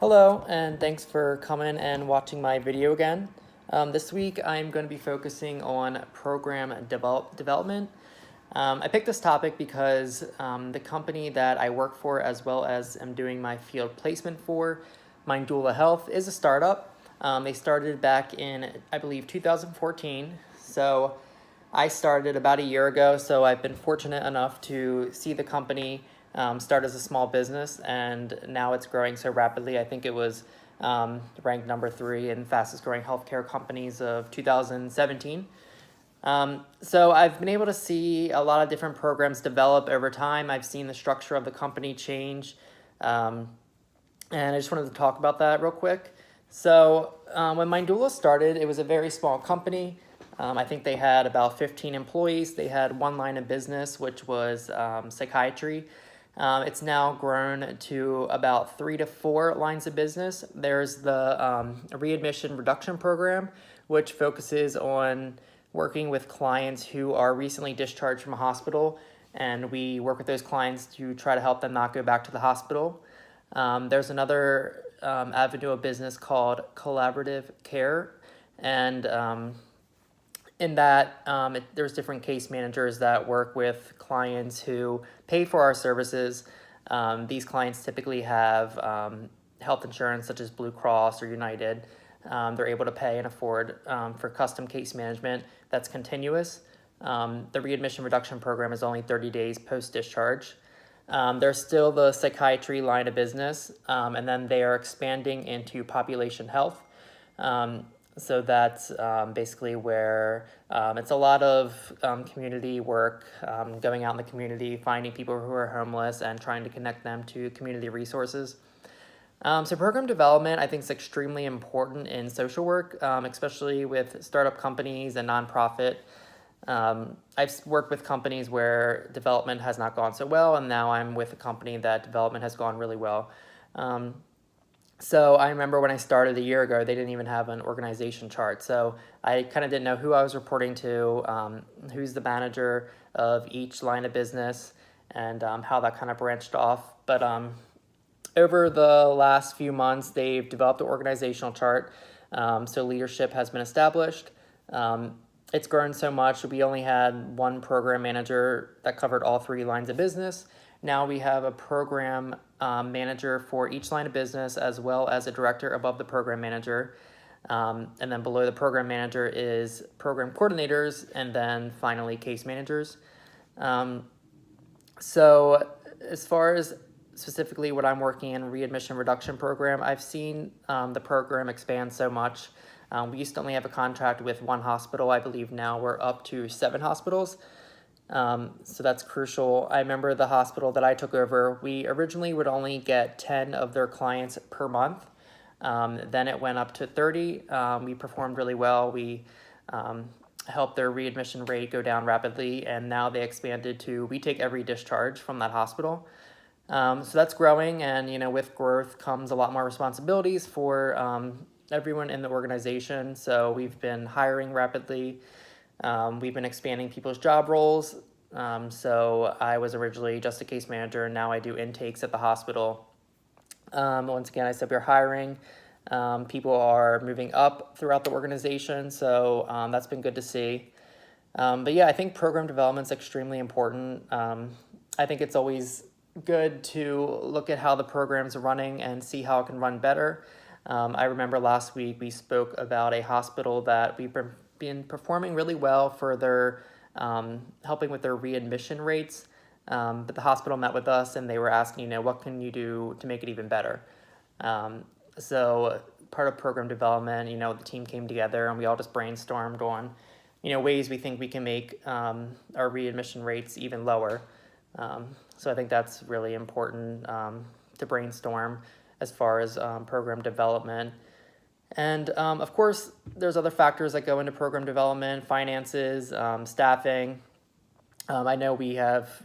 Hello, and thanks for coming and watching my video again. This week I'm going to be focusing on program development. I picked this topic because the company that I work for, as well as am doing my field placement for, Mindula Health, is a startup. They started back in, I believe, 2014. So I started about a year ago, so I've been fortunate enough to see the company start as a small business, and now it's growing so rapidly. I think it was ranked number 3 in fastest growing healthcare companies of 2017. So I've been able to see a lot of different programs develop over time. I've seen the structure of the company change, and I just wanted to talk about that real quick. So when Mindula started, it was a very small company. I think they had about 15 employees. They had one line of business, which was psychiatry. It's now grown to about 3 to 4 lines of business. There's the readmission reduction program, which focuses on working with clients who are recently discharged from a hospital, and we work with those clients to try to help them not go back to the hospital. There's another avenue of business called collaborative care, and in that there's different case managers that work with clients who pay for our services. These clients typically have health insurance such as Blue Cross or United. They're able to pay and afford for custom case management that's continuous. The readmission reduction program is only 30 days post-discharge. There's still the psychiatry line of business, and then they are expanding into population health. So that's basically where it's a lot of community work, going out in the community, finding people who are homeless and trying to connect them to community resources. So program development, I think, is extremely important in social work, especially with startup companies and nonprofit. I've worked with companies where development has not gone so well, and now I'm with a company that development has gone really well. So I remember when I started a year ago, they didn't even have an organization chart. So I kind of didn't know who I was reporting to, who's the manager of each line of business, and how that kind of branched off. But over the last few months, they've developed an organizational chart. So leadership has been established. It's grown so much. We only had one program manager that covered all 3 lines of business. Now we have a program manager for each line of business, as well as a director above the program manager. And then below the program manager is program coordinators, and then finally case managers. So as far as specifically what I'm working in, readmission reduction program, I've seen the program expand so much. We used to only have a contract with 1 hospital. I believe now we're up to 7 hospitals. So that's crucial. I remember the hospital that I took over, we originally would only get 10 of their clients per month. Then it went up to 30. We performed really well. We helped their readmission rate go down rapidly, and now they expanded to, we take every discharge from that hospital. So that's growing, and with growth comes a lot more responsibilities for everyone in the organization. So we've been hiring rapidly. We've been expanding people's job roles. So I was originally just a case manager, and now I do intakes at the hospital. Once again, I said we're hiring. People are moving up throughout the organization, so that's been good to see. But yeah, I think program development is extremely important. I think it's always good to look at how the program's running and see how it can run better. I remember last week we spoke about a hospital that we've been performing really well for their helping with their readmission rates. But the hospital met with us and they were asking, what can you do to make it even better? So part of program development, the team came together and we all just brainstormed on, ways we think we can make our readmission rates even lower. So I think that's really important to brainstorm as far as program development. And of course, there's other factors that go into program development: finances, staffing. I know we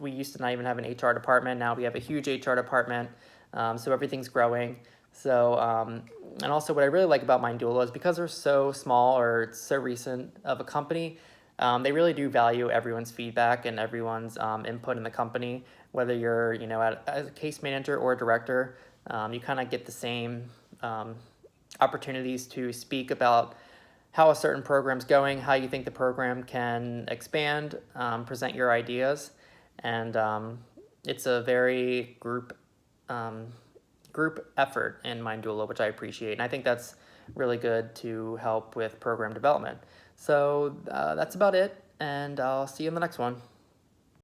used to not even have an HR department. Now we have a huge HR department, so everything's growing. So, and also what I really like about Mindula is because they're so small or it's so recent of a company, they really do value everyone's feedback and everyone's input in the company. Whether you're, as a case manager or a director, you kind of get the same opportunities to speak about how a certain program's going, how you think the program can expand, present your ideas, and it's a very group effort in Mindula, which I appreciate, and I think that's really good to help with program development. So that's about it, and I'll see you in the next one.